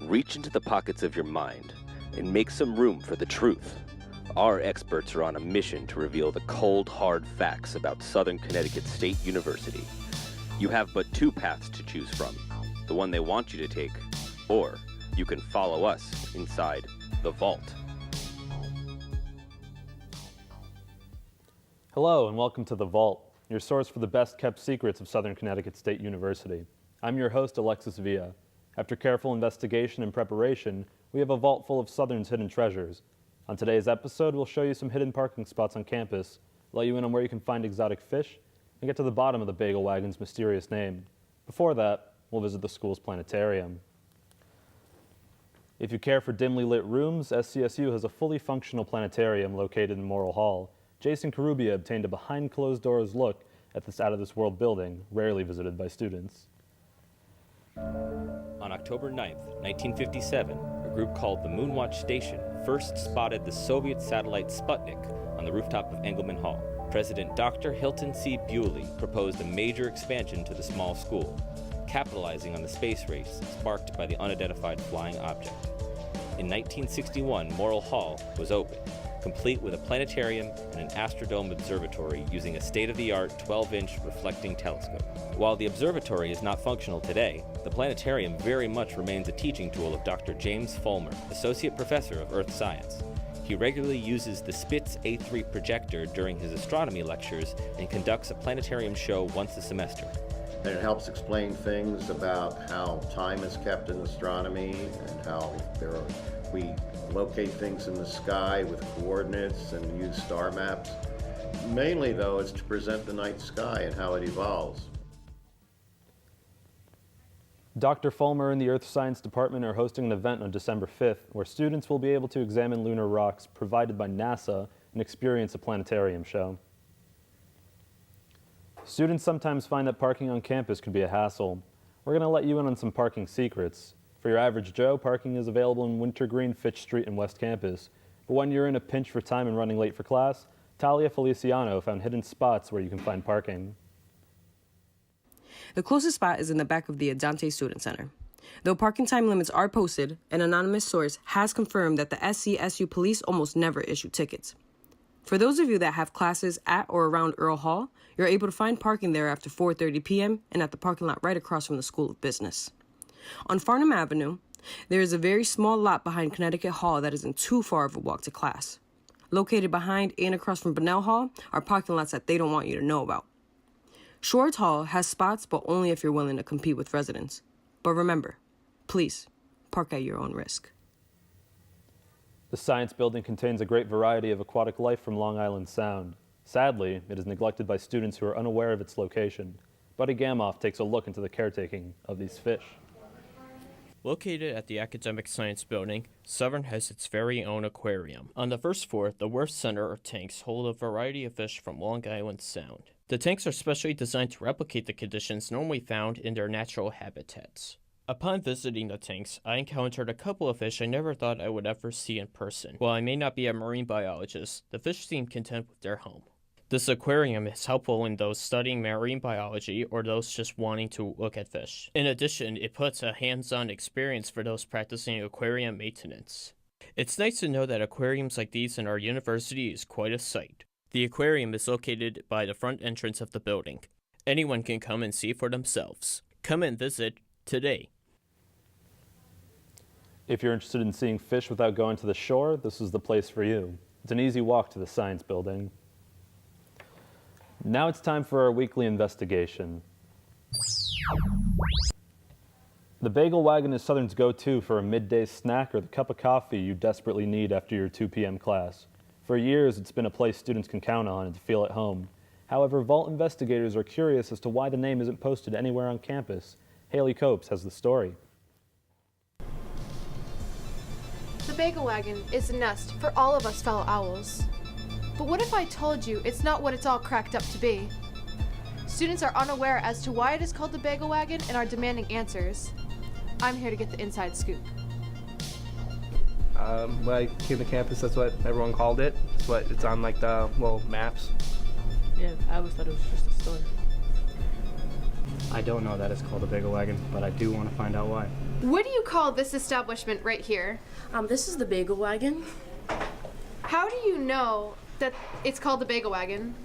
Reach into the pockets of your mind and make some room for the truth. Our experts are on a mission to reveal the cold, hard facts about Southern Connecticut State University. You have but two paths to choose from, the one they want you to take, or you can follow us inside the vault. Hello and welcome to The Vault, your source for the best kept secrets of Southern Connecticut State University. I'm your host, Alexis Villa. After careful investigation and preparation, we have a vault full of Southern's hidden treasures. On today's episode, we'll show you some hidden parking spots on campus, let you in on where you can find exotic fish, and get to the bottom of the Bagel Wagon's mysterious name. Before that, we'll visit the school's planetarium. If you care for dimly lit rooms, SCSU has a fully functional planetarium located in Morrill Hall. Jason Karubia obtained a behind-closed-doors look at this out-of-this-world building, rarely visited by students. On October 9th, 1957, a group called the Moonwatch Station first spotted the Soviet satellite Sputnik on the rooftop of Engelman Hall. President Dr. Hilton C. Bewley proposed a major expansion to the small school, capitalizing on the space race sparked by the unidentified flying object. In 1961, Morrill Hall was opened, complete with a planetarium and an astrodome observatory using a state-of-the-art 12-inch reflecting telescope. While the observatory is not functional today, the planetarium very much remains a teaching tool of Dr. James Fulmer, Associate Professor of Earth Science. He regularly uses the Spitz A3 projector during his astronomy lectures and conducts a planetarium show once a semester. And it helps explain things about how time is kept in astronomy and how we locate things in the sky with coordinates and use star maps. Mainly, though, it's to present the night sky and how it evolves. Dr. Fulmer and the Earth Science Department are hosting an event on December 5th where students will be able to examine lunar rocks provided by NASA and experience a planetarium show. Students sometimes find that parking on campus can be a hassle. We're going to let you in on some parking secrets. For your average Joe, parking is available in Wintergreen, Fitch Street, and West Campus. But when you're in a pinch for time and running late for class, Talia Feliciano found hidden spots where you can find parking. The closest spot is in the back of the Adante Student Center. Though parking time limits are posted, an anonymous source has confirmed that the SCSU police almost never issue tickets. For those of you that have classes at or around Earl Hall, you're able to find parking there after 4:30 p.m. and at the parking lot right across from the School of Business. On Farnham Avenue, there is a very small lot behind Connecticut Hall that isn't too far of a walk to class. Located behind and across from Bunnell Hall are parking lots that they don't want you to know about. Schwartz Hall has spots, but only if you're willing to compete with residents. But remember, please, park at your own risk. The Science Building contains a great variety of aquatic life from Long Island Sound. Sadly, it is neglected by students who are unaware of its location. Buddy Gamoff takes a look into the caretaking of these fish. Located at the Academic Science Building, Southern has its very own aquarium. On the first floor, the Worth Center tanks hold a variety of fish from Long Island Sound. The tanks are specially designed to replicate the conditions normally found in their natural habitats. Upon visiting the tanks, I encountered a couple of fish I never thought I would ever see in person. While I may not be a marine biologist, the fish seem content with their home. This aquarium is helpful in those studying marine biology or those just wanting to look at fish. In addition, it puts a hands-on experience for those practicing aquarium maintenance. It's nice to know that aquariums like these in our university is quite a sight. The aquarium is located by the front entrance of the building. Anyone can come and see for themselves. Come and visit today. If you're interested in seeing fish without going to the shore, this is the place for you. It's an easy walk to the Science Building. Now it's time for our weekly investigation. The Bagel Wagon is Southern's go-to for a midday snack or the cup of coffee you desperately need after your 2 p.m. class. For years, it's been a place students can count on and to feel at home. However, Vault investigators are curious as to why the name isn't posted anywhere on campus. Haley Copes has the story. The Bagel Wagon is a nest for all of us fellow owls. But what if I told you it's not what it's all cracked up to be? Students are unaware as to why it is called the Bagel Wagon and are demanding answers. I'm here to get the inside scoop. When I came to campus, that's what everyone called it. It's what it's on like the little maps. Yeah, I always thought it was just a store. I don't know that it's called a Bagel Wagon, but I do want to find out why. What do you call this establishment right here? This is the Bagel Wagon. How do you know that it's called the Bagel Wagon?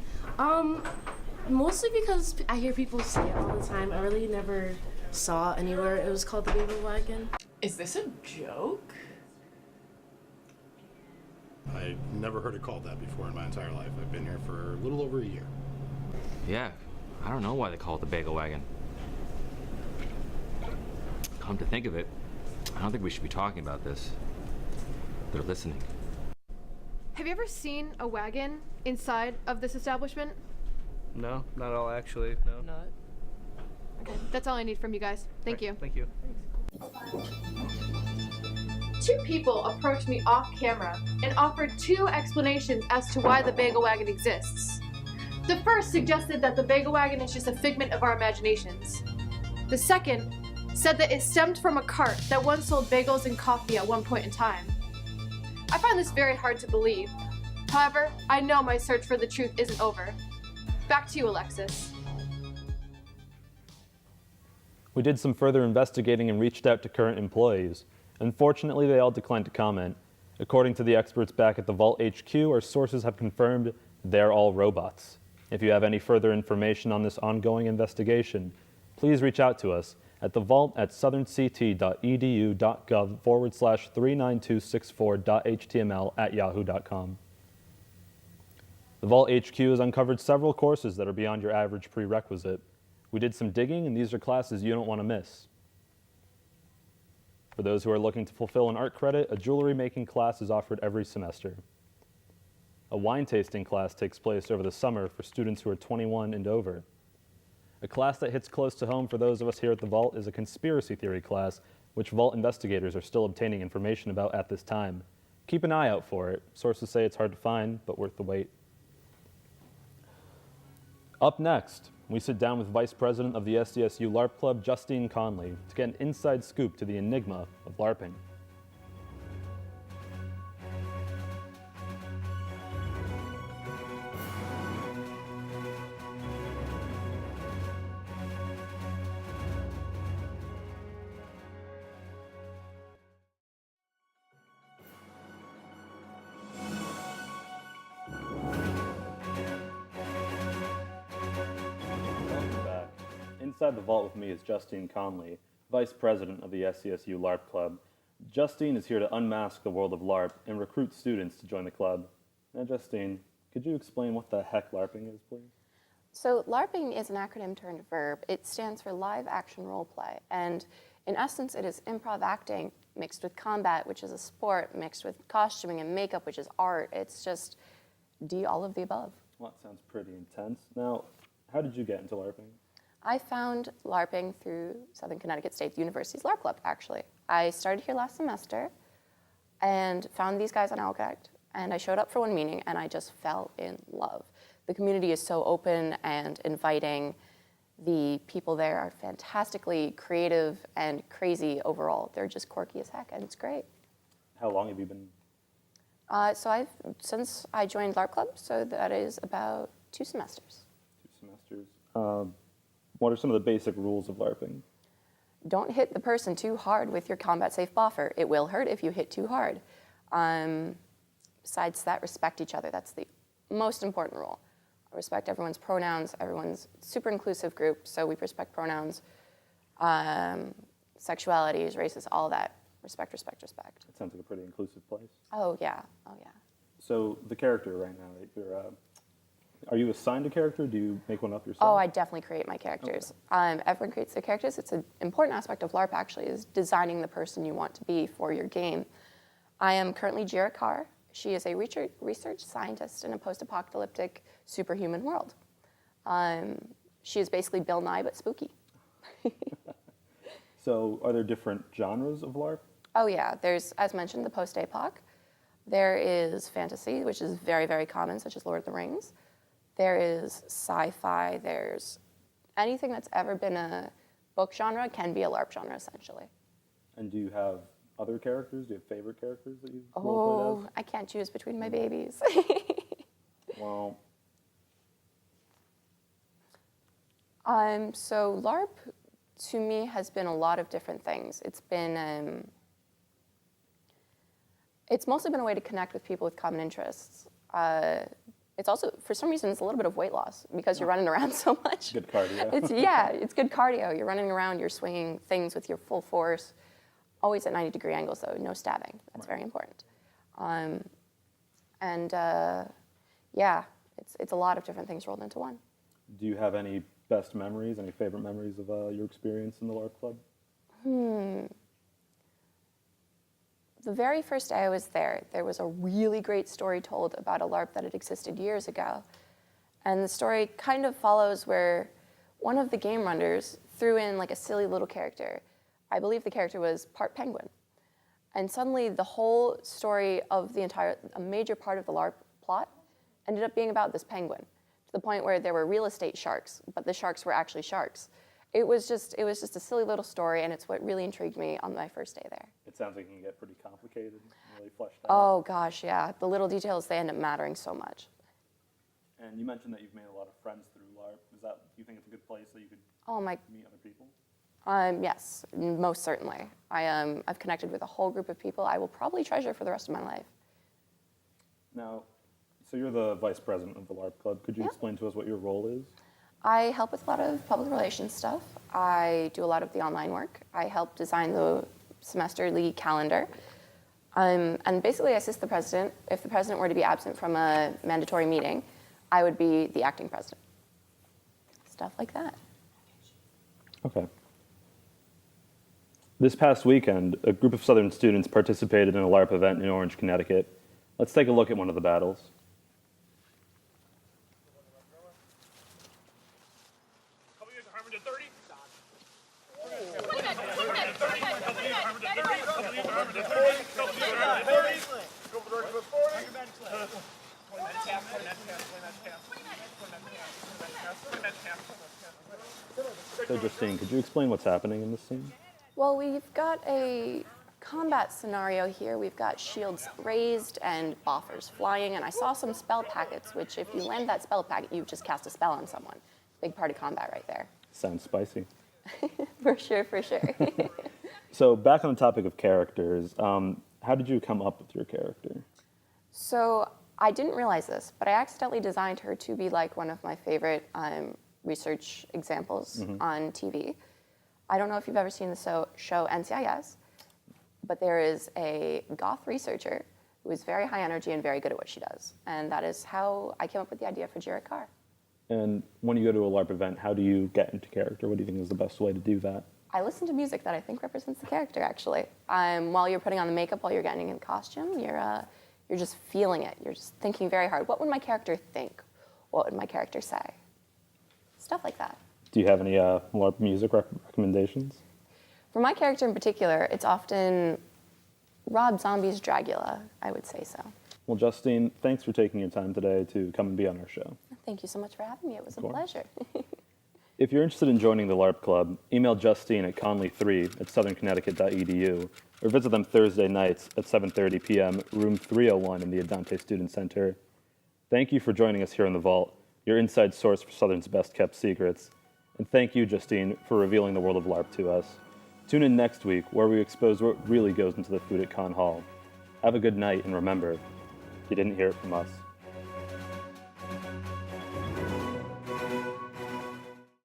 Mostly because I hear people say it all the time. I really never saw anywhere it was called the Bagel Wagon. Is this a joke? I never heard it called that before in my entire life. I've been here for a little over a year. Yeah, I don't know why they call it the Bagel Wagon. Come to think of it, I don't think we should be talking about this. They're listening. Have you ever seen a wagon inside of this establishment? No, not at all actually, no. Not. Okay, that's all I need from you guys. Thank you. Thank you. Two people approached me off camera and offered two explanations as to why the Bagel Wagon exists. The first suggested that the Bagel Wagon is just a figment of our imaginations. The second said that it stemmed from a cart that once sold bagels and coffee at one point in time. I find this very hard to believe. However, I know my search for the truth isn't over. Back to you, Alexis. We did some further investigating and reached out to current employees. Unfortunately, they all declined to comment. According to the experts back at the Vault HQ, our sources have confirmed they're all robots. If you have any further information on this ongoing investigation, please reach out to us at the vault at southernct.edu.gov/39264.html@yahoo.com. The Vault HQ has uncovered several courses that are beyond your average prerequisite. We did some digging, and these are classes you don't want to miss. For those who are looking to fulfill an art credit, a jewelry making class is offered every semester. A wine tasting class takes place over the summer for students who are 21 and over. A class that hits close to home for those of us here at the Vault is a conspiracy theory class, which Vault investigators are still obtaining information about at this time. Keep an eye out for it. Sources say it's hard to find, but worth the wait. Up next, we sit down with Vice President of the SDSU LARP Club, Justine Conley, to get an inside scoop to the enigma of LARPing. Inside the vault with me is Justine Conley, Vice President of the SCSU LARP Club. Justine is here to unmask the world of LARP and recruit students to join the club. Now, Justine, could you explain what the heck LARPing is, please? So LARPing is an acronym turned verb. It stands for live action role play. And in essence, it is improv acting mixed with combat, which is a sport, mixed with costuming and makeup, which is art. It's just all of the above. Well, that sounds pretty intense. Now, how did you get into LARPing? I found LARPing through Southern Connecticut State University's LARP Club, actually. I started here last semester and found these guys on Alconnect, and I showed up for one meeting, and I just fell in love. The community is so open and inviting. The people there are fantastically creative and crazy overall. They're just quirky as heck, and it's great. How long have you been? Since I joined LARP Club, so that is about 2 semesters. 2 semesters. What are some of the basic rules of LARPing? Don't hit the person too hard with your combat safe buffer. It will hurt if you hit too hard. Besides that, respect each other. That's the most important rule. Respect everyone's pronouns. Everyone's super inclusive group, so we respect pronouns, sexualities, races, all that. Respect, respect, respect. It sounds like a pretty inclusive place. Oh, yeah. Oh, yeah. So the character right now, are you assigned a character? Do you make one up yourself? Oh, I definitely create my characters. Okay. Everyone creates their characters. It's an important aspect of LARP, actually, is designing the person you want to be for your game. I am currently Jira Carr. She is a research scientist in a post-apocalyptic superhuman world. She is basically Bill Nye, but spooky. So are there different genres of LARP? Oh, yeah. There's, as mentioned, the post-apoc. There is fantasy, which is very, very common, such as Lord of the Rings. There is sci-fi. There's anything that's ever been a book genre can be a LARP genre, essentially. And do you have other characters? Do you have favorite characters that you've roleplayed Oh, as? I can't choose between my babies. Well. So LARP to me has been a lot of different things. It's mostly been a way to connect with people with common interests. It's also, for some reason, it's a little bit of weight loss because you're running around so much. Good cardio. It's good cardio. You're running around, you're swinging things with your full force, always at 90-degree angles though, no stabbing. That's very important. Yeah, it's a lot of different things rolled into one. Do you have any best memories, any favorite memories of your experience in the LARP Club? The very first day I was there was a really great story told about a LARP that had existed years ago. And the story kind of follows where one of the game runners threw in like a silly little character. I believe the character was part penguin. And suddenly the whole story of a major part of the LARP plot ended up being about this penguin, to the point where there were real estate sharks, but the sharks were actually sharks. It was just a silly little story, and it's what really intrigued me on my first day there. It sounds like it can get pretty complicated, really fleshed out. Oh gosh, yeah. The little details, they end up mattering so much. And you mentioned that you've made a lot of friends through LARP. Do you think it's a good place that you could meet other people? Yes, most certainly. I've connected with a whole group of people I will probably treasure for the rest of my life. Now, so you're the vice president of the LARP Club. Could you explain to us what your role is? I help with a lot of public relations stuff. I do a lot of the online work. I help design the semesterly calendar. And basically I assist the president. If the president were to be absent from a mandatory meeting, I would be the acting president. Stuff like that. Okay. This past weekend, a group of Southern students participated in a LARP event in Orange, Connecticut. Let's take a look at one of the battles. So Justine, could you explain what's happening in this scene? Well, we've got a combat scenario here. We've got shields raised and boffers flying, and I saw some spell packets, which if you land that spell packet, you just cast a spell on someone. Big part of combat right there. Sounds spicy. For sure, for sure. So back on the topic of characters, how did you come up with your character? So I didn't realize this, but I accidentally designed her to be like one of my favorite research examples on TV. I don't know if you've ever seen the show NCIS, but there is a goth researcher who is very high energy and very good at what she does. And that is how I came up with the idea for Jarrett Carr. And when you go to a LARP event, how do you get into character? What do you think is the best way to do that? I listen to music that I think represents the character, actually. While you're putting on the makeup, while you're getting in costume, you're just feeling it. You're just thinking very hard. What would my character think? What would my character say? Stuff like that. Do you have any LARP music recommendations? For my character in particular, it's often Rob Zombie's Dragula, I would say so. Well, Justine, thanks for taking your time today to come and be on our show. Thank you so much for having me. It was a pleasure. If you're interested in joining the LARP Club, email Justine at conley3@southernconnecticut.edu or visit them Thursday nights at 7:30 p.m., room 301 in the Adante Student Center. Thank you for joining us here in the Vault, your inside source for Southern's best-kept secrets. And thank you, Justine, for revealing the world of LARP to us. Tune in next week, where we expose what really goes into the food at Con Hall. Have a good night, and remember, you didn't hear it from us.